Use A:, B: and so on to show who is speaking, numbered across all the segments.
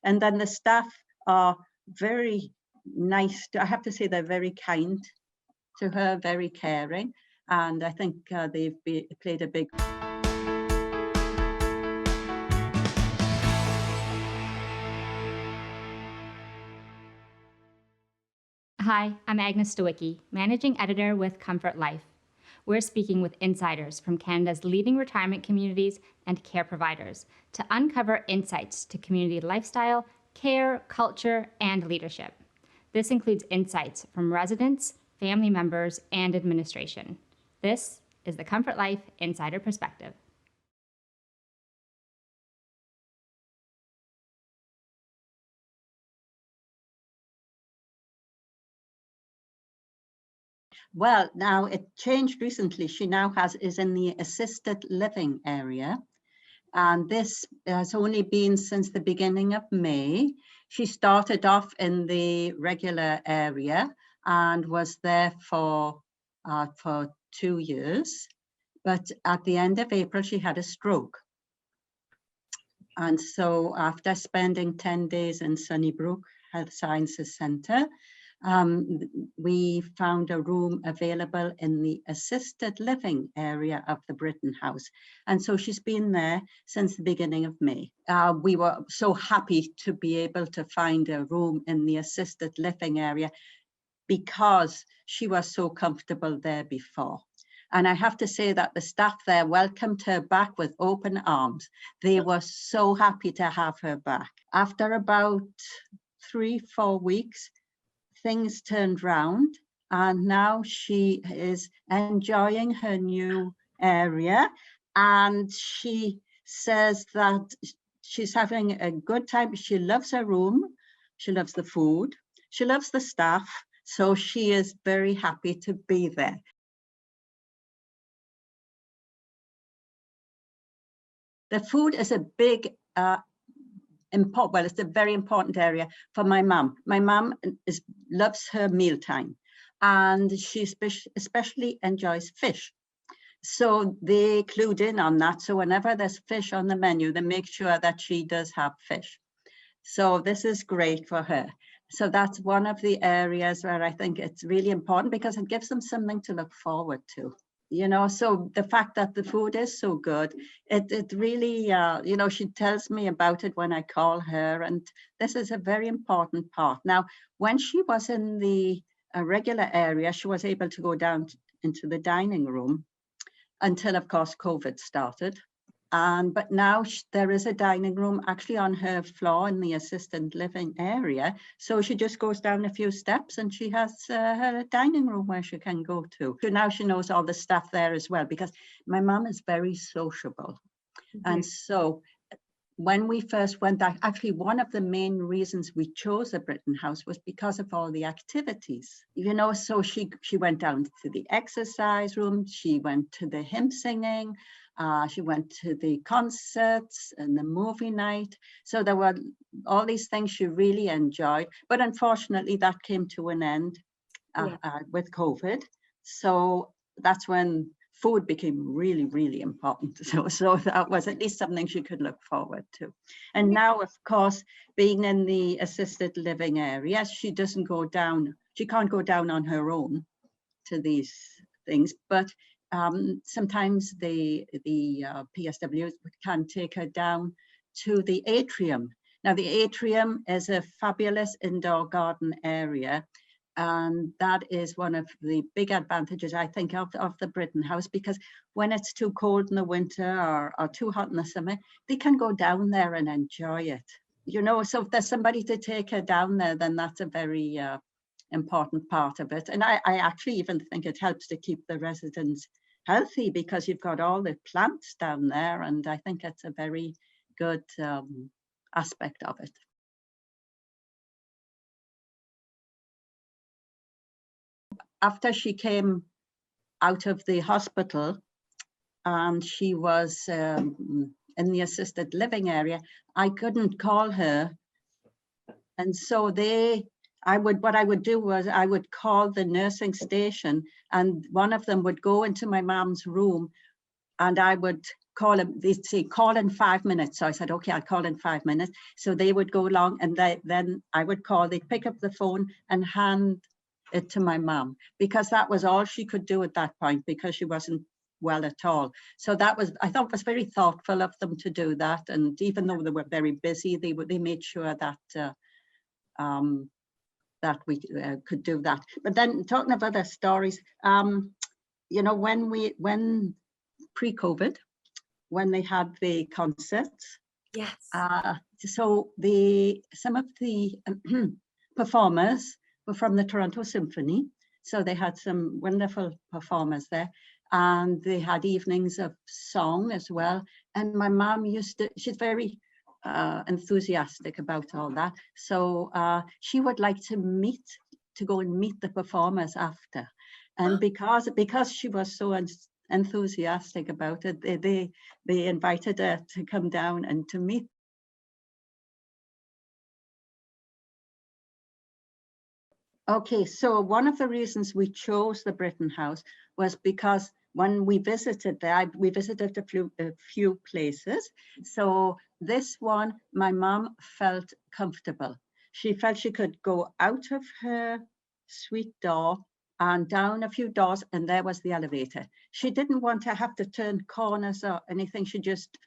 A: And then the staff are very nice. I have to say they're very kind to her, very caring. And I think they've played a big...
B: Hi, I'm Agnes Stowicki, Managing Editor with Comfort Life. We're speaking with insiders from Canada's leading retirement communities and care providers to uncover insights to community lifestyle, care, culture, and leadership. This includes insights from residents, family members, and administration. This is the Comfort Life Insider Perspective.
A: Well, now it changed recently. She now is in the assisted living area. And this has only been since the beginning of May. She started off in the regular area and was there for 2 years. But at the end of April, she had a stroke. And so after spending 10 days in Sunnybrook Health Sciences Centre, we found a room available in the assisted living area of the Briton House. And so she's been there since the beginning of May. We were so happy to be able to find a room in the assisted living area because she was so comfortable there before. And I have to say that the staff there welcomed her back with open arms. They were so happy to have her back. After about 3-4 weeks, things turned round, and now she is enjoying her new area, and she says that she's having a good time. She loves her room, she loves the food, she loves the staff, so she is very happy to be there. The food is a big it's a very important area for my mum. My mum loves her mealtime, and she especially enjoys fish. So they clued in on that. So whenever there's fish on the menu, they make sure that she does have fish. So this is great for her. So that's one of the areas where I think it's really important because it gives them something to look forward to. You know, so the fact that the food is so good, it really, you know, she tells me about it when I call her, and this is a very important part. Now, when she was in the regular area, she was able to go down into the dining room until, of course, COVID started. But now there is a dining room actually on her floor in the assisted living area. So she just goes down a few steps and she has her dining room where she can go to. So now she knows all the staff there as well, because my mum is very sociable. Mm-hmm. And so when we first went back, actually one of the main reasons we chose the Briton House was because of all the activities. You know, so she went down to the exercise room, she went to the hymn singing, she went to the concerts and the movie night. So there were all these things she really enjoyed. But unfortunately, that came to an end with COVID. So that's when food became really, really important. So that was at least something she could look forward to. And now, of course, being in the assisted living area, she can't go down on her own to these things, but sometimes the PSWs can take her down to the atrium. Now, the atrium is a fabulous indoor garden area, and that is one of the big advantages, I think, of the Briton House, because when it's too cold in the winter or too hot in the summer, they can go down there and enjoy it. You know, so if there's somebody to take her down there, then that's a very important part of it. And I actually even think it helps to keep the residents healthy, because you've got all the plants down there, and I think it's a very good aspect of it. After she came out of the hospital and she was in the assisted living area, I couldn't call her, and so what I would do was I would call the nursing station, and one of them would go into my mom's room, and I would call them, they'd say, call in 5 minutes. So I said, okay, I'll call in 5 minutes. So they would go along, and then I would call, they'd pick up the phone and hand it to my mum, because that was all she could do at that point, because she wasn't well at all. So that was, I thought, was very thoughtful of them to do that. And even though they were very busy, they made sure that that we could do that. But then talking of other stories, you know, when pre-COVID, when they had the concerts,
C: Yes.
A: so some of the performers were from the Toronto Symphony, so they had some wonderful performers there, and they had evenings of song as well. And my mom she's very enthusiastic about all that, so she would like to go and meet the performers after. And because she was so enthusiastic about it, they invited her to come down and to meet. Okay, so one of the reasons we chose the Briton House was because when we visited there, we visited a few places. So this one, my mom felt comfortable. She felt she could go out of her suite door and down a few doors, and there was the elevator. She didn't want to have to turn corners or anything. She just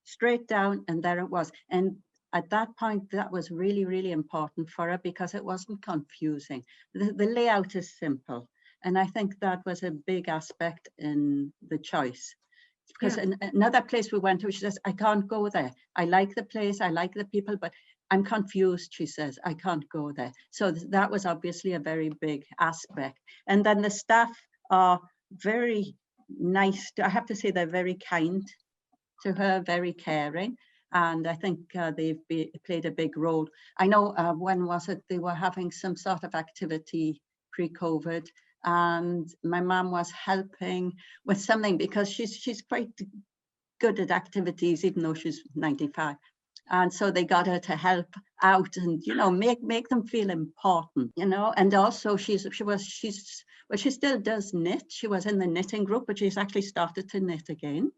A: straight down, and there it was. And at that point, that was really, really important for her, because it wasn't confusing. The layout is simple. And I think that was a big aspect in the choice. Because in another place we went to, she says, I can't go there. I like the place, I like the people, but I'm confused, she says, I can't go there. So that was obviously a very big aspect. And then the staff are very nice. I have to say, they're very kind to her, very caring. And I think they've played a big role. I know when was it, they were having some sort of activity pre-COVID, and my mum was helping with something, because she's quite good at activities, even though she's 95. And so they got her to help out and, you know, make them feel important, you know. And also she still does knit. She was in the knitting group, but she's actually started to knit again.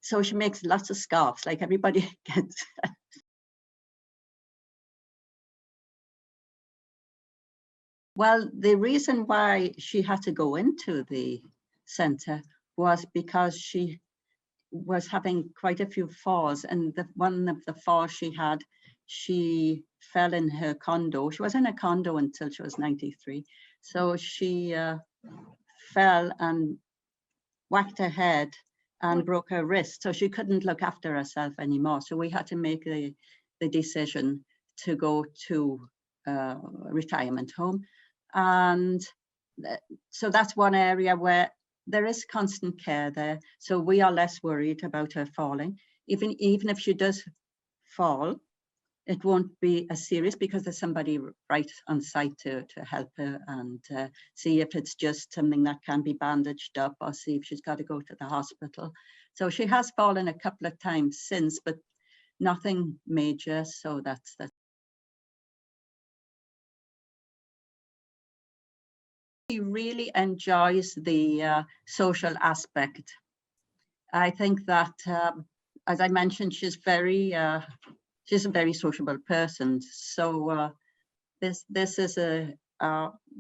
A: So she makes lots of scarves, like everybody gets. Well, the reason why she had to go into the centre was because she was having quite a few falls, and one of the falls she had, she fell in her condo. She was in a condo until she was 93. So she fell and whacked her head and broke her wrist. So she couldn't look after herself anymore. So we had to make the decision to go to a retirement home. And so that's one area where there is constant care there. So we are less worried about her falling. Even if she does fall, it won't be as serious, because there's somebody right on site to help her and see if it's just something that can be bandaged up, or see if she's got to go to the hospital. So she has fallen a couple of times since, but nothing major. So that's that. She really enjoys the social aspect. I think that, as I mentioned, she's a very sociable person. So this is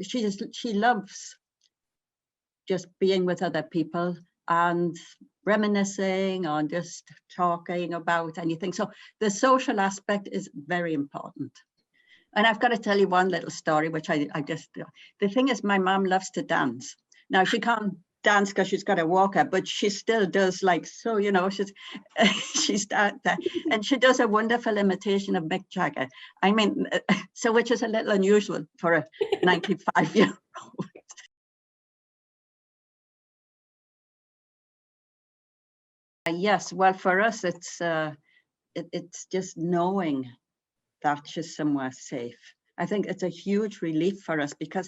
A: she loves just being with other people and reminiscing or just talking about anything. So the social aspect is very important. And I've got to tell you one little story, which the thing is, my mom loves to dance. Now, she can't dance because she's got a walker, but she still does, like, so, you know, she's that, and she does a wonderful imitation of Mick Jagger. I mean, so, which is a little unusual for a 95-year-old. Yes, well, for us, it's just knowing that she's somewhere safe. I think it's a huge relief for us, because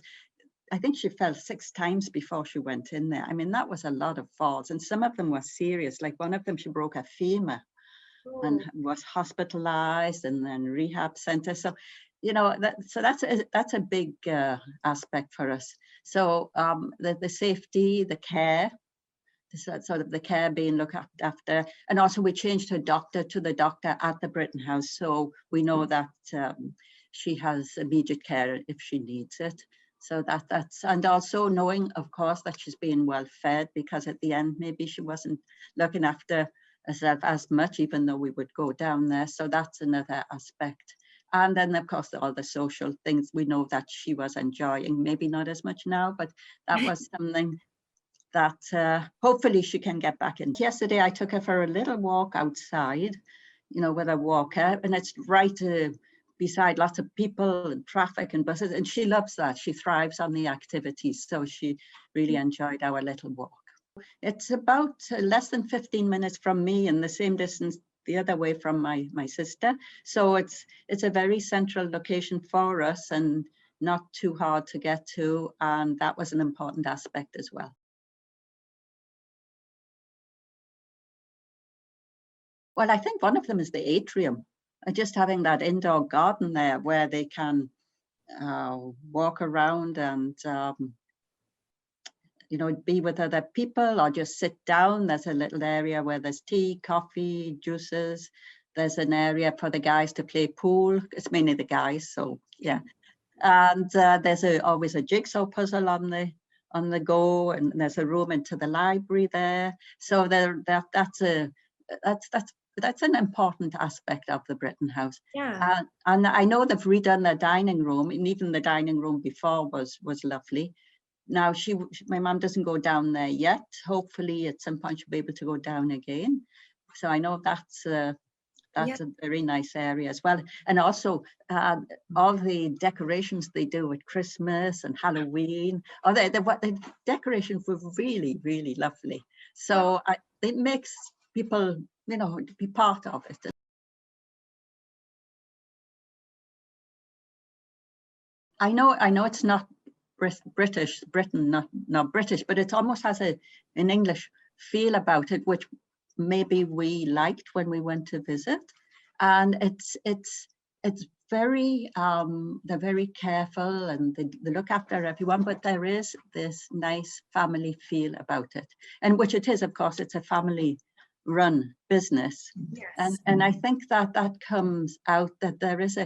A: I think she fell 6 times before she went in there. I mean, that was a lot of falls, and some of them were serious. Like one of them, she broke her femur and was hospitalized, and then rehab center. So, you know, that's a big aspect for us. So the safety, the care, sort of the care being looked after. And also we changed her doctor to the doctor at the Briton House. So we know that she has immediate care if she needs it. So that's, and also knowing, of course, that she's being well fed, because at the end, maybe she wasn't looking after herself as much, even though we would go down there. So that's another aspect. And then, of course, all the social things we know that she was enjoying, maybe not as much now, but that was something that hopefully she can get back in. Yesterday, I took her for a little walk outside, with a walker, and it's right beside lots of people and traffic and buses, and she loves that. She thrives on the activities, so she really enjoyed our little walk. It's about less than 15 minutes from me, and the same distance the other way from my sister. So it's a very central location for us and not too hard to get to, and that was an important aspect as well. Well, I think one of them is the atrium. Just having that indoor garden there where they can walk around and be with other people or just sit down. There's a little area where there's tea, coffee, juices. There's an area for the guys to play pool. It's mainly the guys, so yeah. And there's always a jigsaw puzzle on the go, and there's a room into the library there. So that's an important aspect of the Briton House.
C: Yeah.
A: And I know they've redone their dining room, and even the dining room before was lovely. Now my mum doesn't go down there yet. Hopefully at some point she'll be able to go down again. So I know that's a very nice area as well. And also all the decorations they do at Christmas and Halloween, the decorations were really, really lovely. So it makes people, be part of it. I know it's not Britain, not British, but it almost has an English feel about it, which maybe we liked when we went to visit. And it's very, they're very careful, and they look after everyone, but there is this nice family feel about it, and which it is, of course, it's a family run business.
C: Yes.
A: And I think that comes out, that there is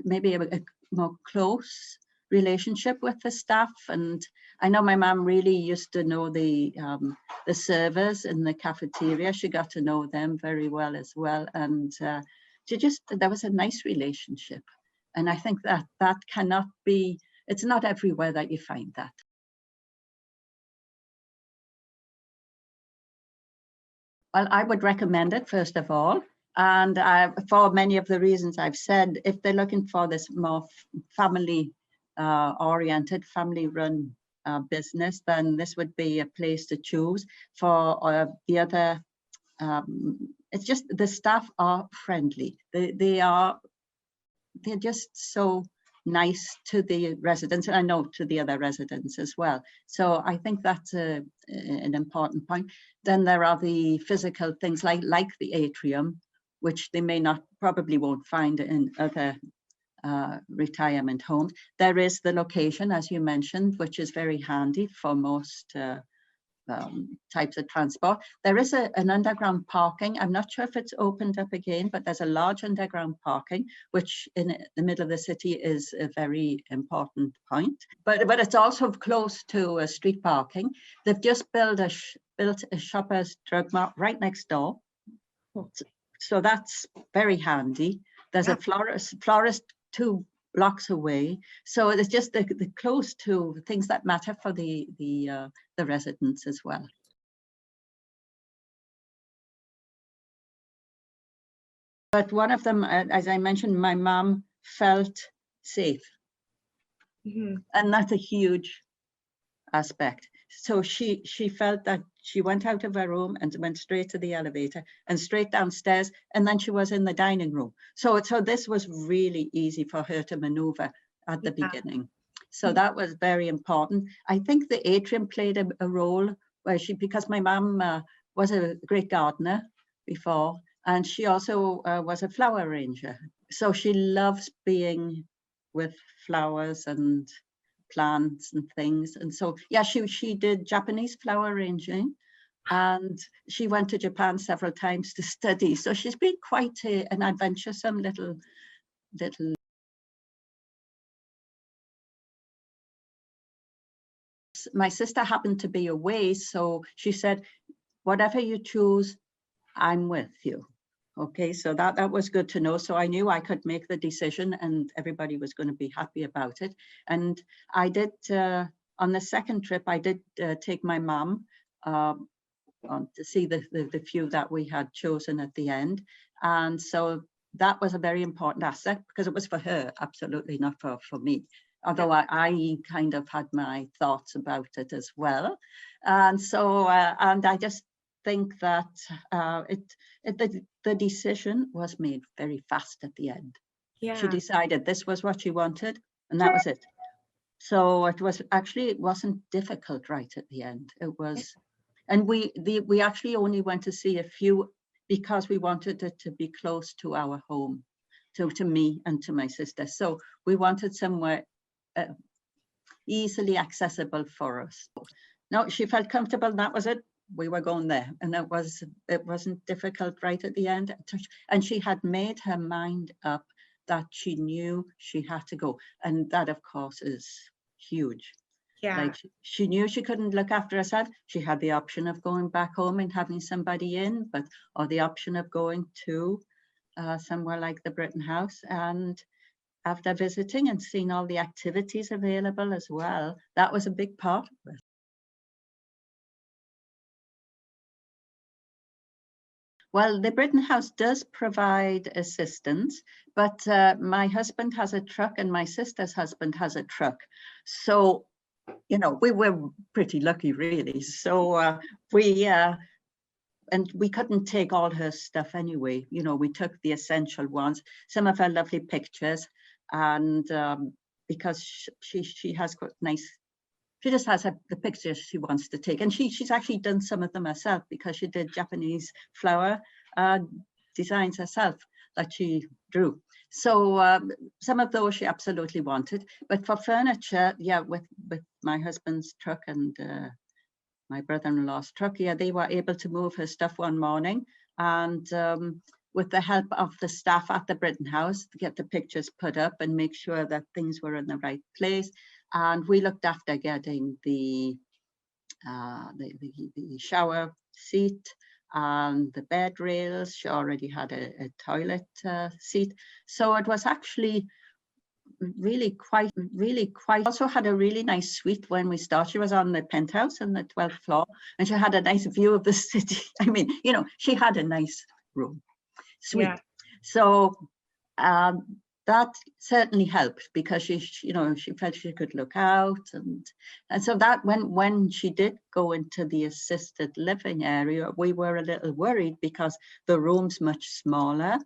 A: maybe a more close relationship with the staff. And I know my mum really used to know the servers in the cafeteria. She got to know them very well as well, and there was a nice relationship. And I think that cannot be, it's not everywhere that you find that. Well, I would recommend it, first of all. And for many of the reasons I've said, if they're looking for this more family oriented, family run business, then this would be a place to choose. For the other, it's just the staff are friendly. They're just so nice to the residents, and I know to the other residents as well. So I think that's an important point. Then there are the physical things like the atrium, which they probably won't find in other retirement homes. There is the location, as you mentioned, which is very handy for most types of transport. There is an underground parking. I'm not sure if it's opened up again, but there's a large underground parking, which in the middle of the city is a very important point. But it's also close to street parking. They've just built a Shoppers Drug Mart right next door. So that's very handy. There's a florist 2 blocks away. So it's just the close to things that matter for the residents as well. But one of them, as I mentioned, my mum felt safe. Mm-hmm. And that's a huge aspect. So she felt that she went out of her room and went straight to the elevator and straight downstairs, and then she was in the dining room. So this was really easy for her to maneuver at the beginning. So that was very important. I think the atrium played a role where because my mum was a great gardener before, and she also was a flower arranger. So she loves being with flowers and plants and things. And so, yeah, she did Japanese flower arranging, And she went to Japan several times to study. So she's been quite an adventuresome little. My sister happened to be away, so she said, whatever you choose, I'm with you. Okay, so that was good to know. So I knew I could make the decision and everybody was going to be happy about it. And I did, on the second trip, I did take my mum on to see the few that we had chosen at the end. And so that was a very important aspect because it was for her, absolutely not for me. Although I kind of had my thoughts about it as well. And so, and I just think that the decision was made very fast at the end.
C: Yeah.
A: She decided this was what she wanted, and that was it. So it wasn't difficult right at the end. It was, and we actually only went to see a few because we wanted it to be close to our home, to me and to my sister. So we wanted somewhere easily accessible for us. No, she felt comfortable, and that was it. We were going there, and it wasn't difficult right at the end. And she had made her mind up that she knew she had to go, and that of course is huge.
C: Yeah.
A: Like she knew she couldn't look after herself. She had the option of going back home and having somebody in, or the option of going to somewhere like the Briton House. And after visiting and seeing all the activities available as well, that was a big part of it. Well, the Briton House does provide assistance, but my husband has a truck and my sister's husband has a truck. So, you know, we were pretty lucky, really. So and we couldn't take all her stuff anyway. You know, we took the essential ones, some of her lovely pictures, and because she has got nice, she just has the pictures she wants to take, and she's actually done some of them herself because she did Japanese flower designs herself that she drew. So some of those she absolutely wanted, but for furniture, yeah, with my husband's truck and my brother-in-law's truck, yeah, they were able to move her stuff one morning, and with the help of the staff at the Briton House to get the pictures put up and make sure that things were in the right place. And we looked after getting the shower seat and the bed rails. She already had a toilet seat. So it was actually really quite. Also had a really nice suite when we started. She was on the penthouse on the 12th floor, and she had a nice view of the city. I mean, you know, she had a nice room, suite.
C: Yeah.
A: So that certainly helped because she felt she could look out, and so that when she did go into the assisted living area, we were a little worried because the room's much smaller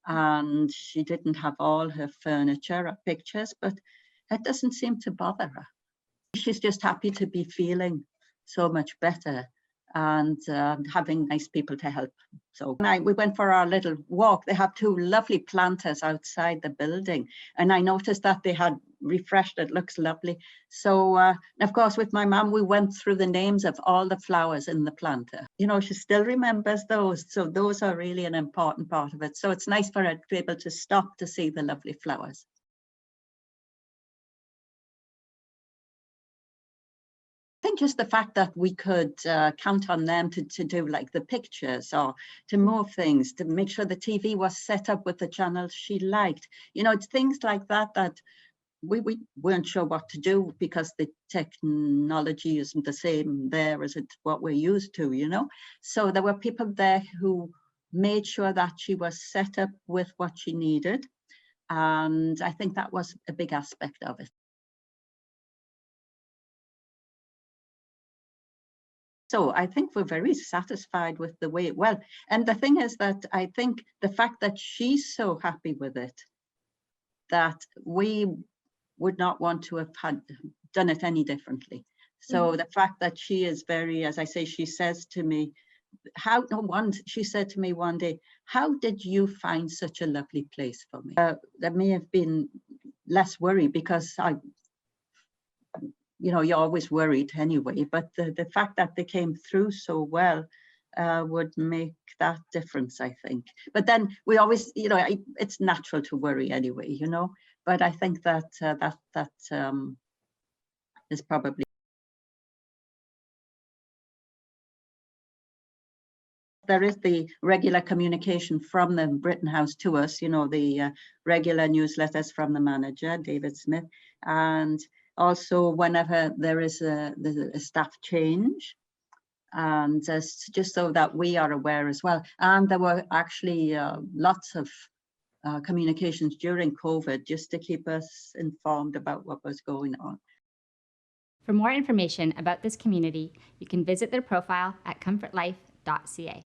A: and she didn't have all her furniture or pictures, but it doesn't seem to bother her. She's just happy to be feeling so much better and having nice people to help. So we went for our little walk. They have two lovely planters outside the building, and I noticed that they had refreshed. It looks lovely. So of course, with my mum, we went through the names of all the flowers in the planter. You know, she still remembers those. So those are really an important part of it. So it's nice for her to be able to stop to see the lovely flowers. I think just the fact that we could count on them to do like the pictures or to move things, to make sure the TV was set up with the channels she liked. You know, it's things like that we weren't sure what to do because the technology isn't the same there as what we're used to, you know. So there were people there who made sure that she was set up with what she needed. And I think that was a big aspect of it. So I think we're very satisfied with the way it went. And the thing is that I think the fact that she's so happy with it, that we would not want to have done it any differently. So the fact that she is very, as I say, she says to me, she said to me one day, how did you find such a lovely place for me? There may have been less worry because you're always worried anyway, but the fact that they came through so well would make that difference, I think. But then we always, it's natural to worry anyway, but I think that is probably. There is the regular communication from the Briton House to us, the regular newsletters from the manager, David Smith, and also whenever there is a staff change, and just so that we are aware as well. And there were actually lots of communications during COVID just to keep us informed about what was going on.
B: For more information about this community, you can visit their profile at comfortlife.ca.